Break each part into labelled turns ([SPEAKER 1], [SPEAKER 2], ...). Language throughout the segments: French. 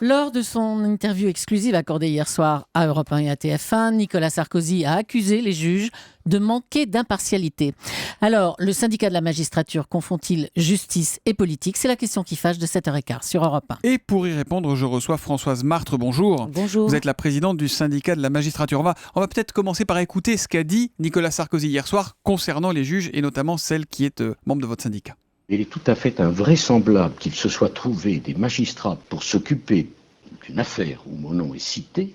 [SPEAKER 1] Lors de son interview exclusive accordée hier soir à Europe 1 et à TF1, Nicolas Sarkozy a accusé les juges de manquer d'impartialité. Alors, le syndicat de la magistrature confond-il justice et politique? C'est la question qui fâche de 7h15 sur Europe 1.
[SPEAKER 2] Et pour y répondre, je reçois Françoise Martre. Bonjour.
[SPEAKER 1] Bonjour.
[SPEAKER 2] Vous êtes la présidente du syndicat de la magistrature. On va peut-être commencer par écouter ce qu'a dit Nicolas Sarkozy hier soir concernant les juges et notamment celle qui est membre de votre syndicat.
[SPEAKER 3] Il est tout à fait invraisemblable qu'il se soit trouvé des magistrats pour s'occuper d'une affaire où mon nom est cité,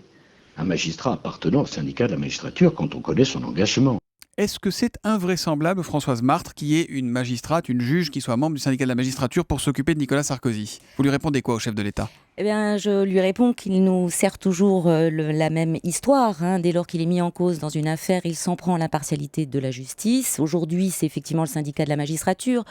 [SPEAKER 3] un magistrat appartenant au syndicat de la magistrature quand on connaît son engagement.
[SPEAKER 2] Est-ce que c'est invraisemblable, Françoise Martre, qui est une magistrate, une juge, qui soit membre du syndicat de la magistrature pour s'occuper de Nicolas Sarkozy? Vous lui répondez quoi au chef de l'État?
[SPEAKER 4] Eh bien, je lui réponds qu'il nous sert toujours la même histoire. Dès lors qu'il est mis en cause dans une affaire, il s'en prend à l'impartialité de la justice. Aujourd'hui, c'est effectivement le syndicat de la magistrature.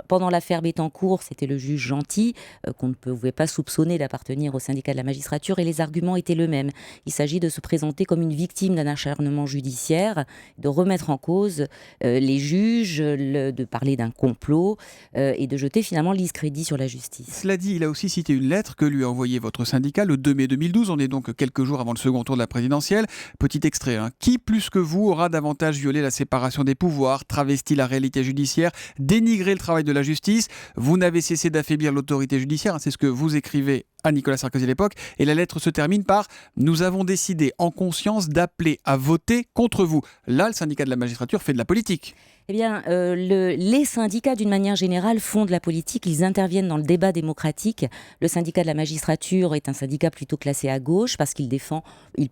[SPEAKER 4] Pendant l'affaire Bettencourt, c'était le juge Gentil, qu'on ne pouvait pas soupçonner d'appartenir au syndicat de la magistrature, et les arguments étaient les mêmes. Il s'agit de se présenter comme une victime d'un acharnement judiciaire, de remettre en cause les juges, de parler d'un complot et de jeter finalement le discrédit sur la justice.
[SPEAKER 2] Cela dit, il a aussi cité une lettre que lui a envoyée votre syndicat le 2 mai 2012. On est donc quelques jours avant le second tour de la présidentielle. Petit extrait. Qui plus que vous aura davantage violé la séparation des pouvoirs, travesti la réalité judiciaire, dénigré le travail de la justice? Vous n'avez cessé d'affaiblir l'autorité judiciaire. C'est ce que vous écrivez à Nicolas Sarkozy à l'époque. Et la lettre se termine par « Nous avons décidé en conscience d'appeler à voter contre vous ». Là, le syndicat de la magistrature fait de la politique.
[SPEAKER 4] Eh bien, les syndicats, d'une manière générale, font de la politique. Ils interviennent dans le débat démocratique. Le syndicat de la magistrature est un syndicat plutôt classé à gauche parce qu'il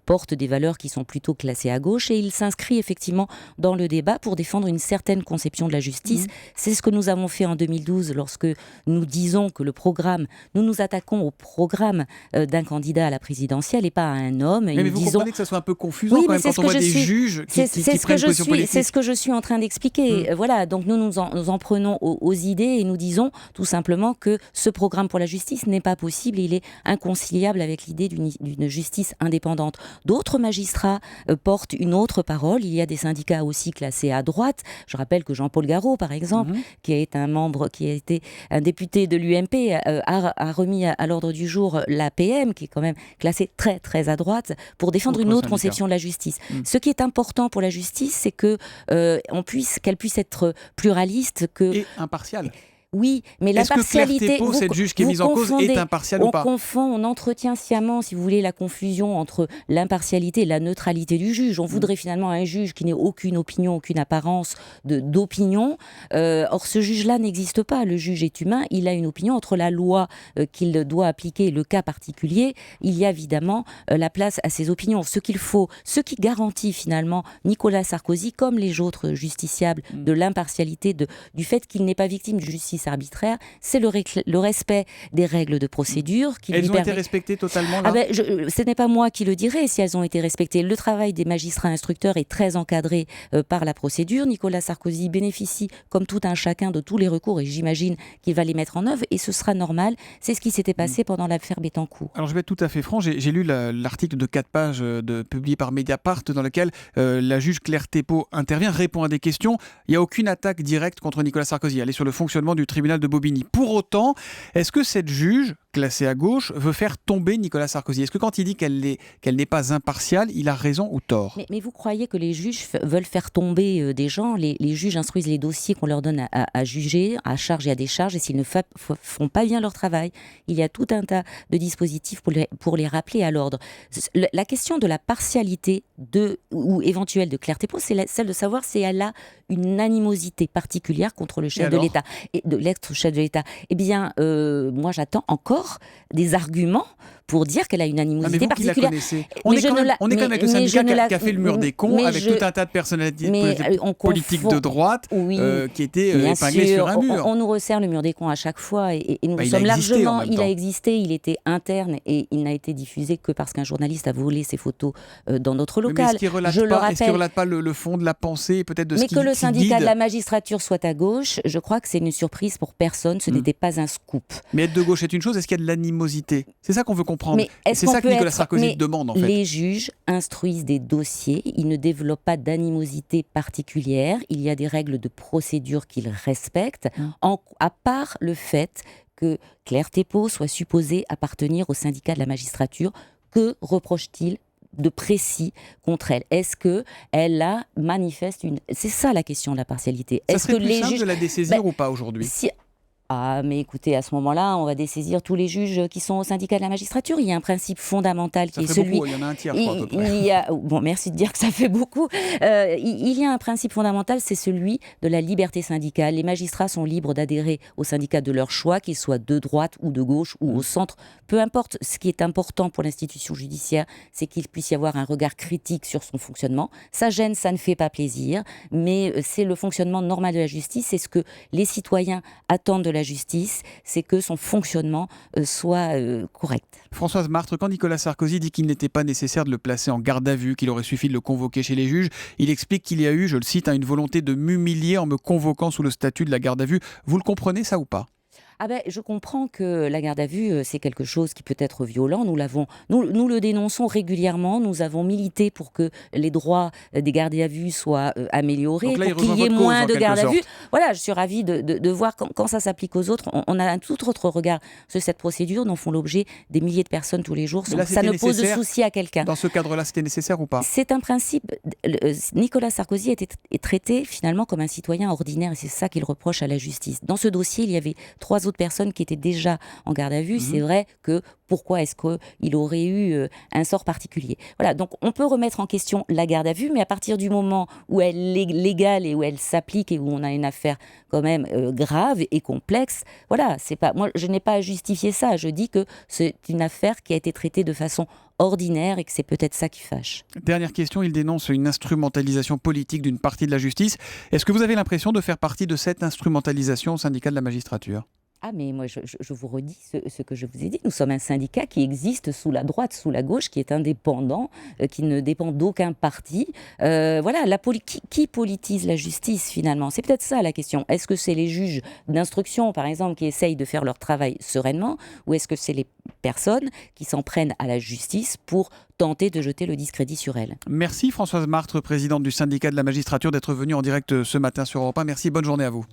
[SPEAKER 4] porte des valeurs qui sont plutôt classées à gauche et il s'inscrit effectivement dans le débat pour défendre une certaine conception de la justice. C'est ce que nous avons fait en 2012 lorsque nous disons que nous nous attaquons au programme d'un candidat à la présidentielle et pas à un homme.
[SPEAKER 2] Mais vous comprenez que ça soit un peu confusant quand même quand on voit des juges qui prennent une position politique.
[SPEAKER 4] C'est ce que je suis en train d'expliquer. Voilà, donc nous nous en prenons aux idées et nous disons tout simplement que ce programme pour la justice n'est pas possible, il est inconciliable avec l'idée d'une justice indépendante. D'autres magistrats portent une autre parole. Il y a des syndicats aussi classés à droite. Je rappelle que Jean-Paul Garot, par exemple, qui a été un député de l'UMP, a remis à l'ordre du jour l'APM, qui est quand même classée très très à droite, pour défendre une autre conception de la justice. Ce qui est important pour la justice, c'est que qu'elle puisse être pluraliste
[SPEAKER 2] et impartiale.
[SPEAKER 4] Oui, mais l'impartialité...
[SPEAKER 2] Est-ce que Claire Thépaut, cette juge qui est mise en cause, est impartiale ou pas?
[SPEAKER 4] On entretient sciemment, si vous voulez, la confusion entre l'impartialité et la neutralité du juge. On voudrait finalement un juge qui n'ait aucune opinion, aucune apparence d'opinion. Or, ce juge-là n'existe pas. Le juge est humain, il a une opinion. Entre la loi qu'il doit appliquer et le cas particulier, il y a évidemment la place à ses opinions. Ce qui garantit finalement Nicolas Sarkozy, comme les autres justiciables, de l'impartialité, du fait qu'il n'est pas victime de justice arbitraire, c'est le respect des règles de procédure.
[SPEAKER 2] Elles ont été respectées totalement là?
[SPEAKER 4] Ce n'est pas moi qui le dirai si elles ont été respectées. Le travail des magistrats instructeurs est très encadré par la procédure. Nicolas Sarkozy bénéficie, comme tout un chacun, de tous les recours et j'imagine qu'il va les mettre en œuvre et ce sera normal. C'est ce qui s'était passé pendant l'affaire Bettencourt.
[SPEAKER 2] Alors je vais être tout à fait franc, j'ai lu l'article de 4 pages publié par Mediapart dans lequel la juge Claire Thépaut intervient, répond à des questions. Il n'y a aucune attaque directe contre Nicolas Sarkozy. Elle est sur le fonctionnement du tribunal de Bobigny. Pour autant, est-ce que cette juge, classée à gauche, veut faire tomber Nicolas Sarkozy? Est-ce que quand il dit qu'elle n'est pas impartiale, il a raison ou tort?
[SPEAKER 4] Mais vous croyez que les juges veulent faire tomber des gens? Les juges instruisent les dossiers qu'on leur donne à juger, à charge et à décharge, et s'ils ne font pas bien leur travail, il y a tout un tas de dispositifs pour les rappeler à l'ordre. La question de la partialité ou éventuelle de Claire Thépaut, c'est celle de savoir si elle a une animosité particulière contre le chef de l'État, et de l'ex-chef de l'État. Eh bien, moi j'attends encore des arguments pour dire qu'elle a une animosité particulière.
[SPEAKER 2] On est quand même avec le syndicat qui a fait le mur des cons, avec tout un tas de personnalités politiques de droite qui étaient épinglées sur un mur.
[SPEAKER 4] On nous resserre le mur des cons à chaque fois et nous sommes largement... Il a existé, il était interne et il n'a été diffusé que parce qu'un journaliste a volé ses photos dans notre local.
[SPEAKER 2] Mais est-ce qu'il ne relate pas le fond de la pensée, peut-être de ce qui
[SPEAKER 4] guide? Mais que le syndicat de la magistrature soit à gauche, je crois que c'est une surprise pour personne, ce n'était pas un scoop.
[SPEAKER 2] Mais être de gauche est une chose, est-ce qu'il y a de l'animosité? C'est ça qu'on veut comprendre. C'est ça que Nicolas Sarkozy demande en fait.
[SPEAKER 4] Les juges instruisent des dossiers, ils ne développent pas d'animosité particulière, il y a des règles de procédure qu'ils respectent, à part le fait que Claire Thépaut soit supposée appartenir au syndicat de la magistrature. Que reproche-t-il de précis contre elle? Est-ce que elle a manifeste une... C'est ça la question de la partialité.
[SPEAKER 2] Ça
[SPEAKER 4] Est-ce
[SPEAKER 2] serait
[SPEAKER 4] que
[SPEAKER 2] plus
[SPEAKER 4] les
[SPEAKER 2] simple
[SPEAKER 4] juges
[SPEAKER 2] de la dessaisir ou pas aujourd'hui?
[SPEAKER 4] Ah, mais écoutez, à ce moment-là, on va dessaisir tous les juges qui sont au syndicat de la magistrature. Il y a un principe fondamental qui est celui...
[SPEAKER 2] Beaucoup, il y en a un tiers, je crois, à peu près.
[SPEAKER 4] Bon, merci de dire que ça fait beaucoup. Il y a un principe fondamental, c'est celui de la liberté syndicale. Les magistrats sont libres d'adhérer au syndicat de leur choix, qu'ils soient de droite ou de gauche ou au centre. Peu importe, ce qui est important pour l'institution judiciaire, c'est qu'il puisse y avoir un regard critique sur son fonctionnement. Ça gêne, ça ne fait pas plaisir, mais c'est le fonctionnement normal de la justice. C'est ce que les citoyens attendent de la justice, c'est que son fonctionnement soit correct.
[SPEAKER 2] Françoise Martre, quand Nicolas Sarkozy dit qu'il n'était pas nécessaire de le placer en garde à vue, qu'il aurait suffi de le convoquer chez les juges, il explique qu'il y a eu, je le cite, une volonté de m'humilier en me convoquant sous le statut de la garde à vue. Vous le comprenez, ça, ou pas ?
[SPEAKER 4] Ah ben, je comprends que la garde à vue, c'est quelque chose qui peut être violent. Nous le dénonçons régulièrement. Nous avons milité pour que les droits des gardés à vue soient améliorés,
[SPEAKER 2] là,
[SPEAKER 4] pour qu'il y ait
[SPEAKER 2] votre cause,
[SPEAKER 4] moins
[SPEAKER 2] en
[SPEAKER 4] de
[SPEAKER 2] quelque
[SPEAKER 4] garde à
[SPEAKER 2] sorte.
[SPEAKER 4] vue. Voilà, je suis ravie de voir quand ça s'applique aux autres. On a un tout autre regard sur cette procédure dont font l'objet des milliers de personnes tous les jours.
[SPEAKER 2] Mais là,
[SPEAKER 4] ça ne
[SPEAKER 2] c'était
[SPEAKER 4] pose de
[SPEAKER 2] nécessaire.
[SPEAKER 4] souci à quelqu'un.
[SPEAKER 2] Dans ce cadre-là, c'était nécessaire ou pas ?
[SPEAKER 4] C'est un principe. Nicolas Sarkozy est traité finalement comme un citoyen ordinaire et c'est ça qu'il reproche à la justice. Dans ce dossier, il y avait 3 autres personnes qui étaient déjà en garde à vue. C'est vrai que pourquoi est-ce qu'il aurait eu un sort particulier? Voilà, donc on peut remettre en question la garde à vue, mais à partir du moment où elle est légale et où elle s'applique et où on a une affaire quand même grave et complexe, voilà, c'est pas, moi je n'ai pas à justifier ça. Je dis que c'est une affaire qui a été traitée de façon ordinaire et que c'est peut-être ça qui fâche.
[SPEAKER 2] Dernière question, il dénonce une instrumentalisation politique d'une partie de la justice. Est-ce que vous avez l'impression de faire partie de cette instrumentalisation au syndicat de la magistrature ?
[SPEAKER 4] Ah mais moi je vous redis ce que je vous ai dit. Nous sommes un syndicat qui existe sous la droite, sous la gauche, qui est indépendant, qui ne dépend d'aucun parti. Voilà, qui politise la justice finalement? C'est peut-être ça la question. Est-ce que c'est les juges d'instruction par exemple qui essayent de faire leur travail sereinement, ou est-ce que c'est les personnes qui s'en prennent à la justice pour tenter de jeter le discrédit sur elle?
[SPEAKER 2] Merci Françoise Martre, présidente du syndicat de la magistrature, d'être venue en direct ce matin sur Europe 1. Merci, bonne journée à vous.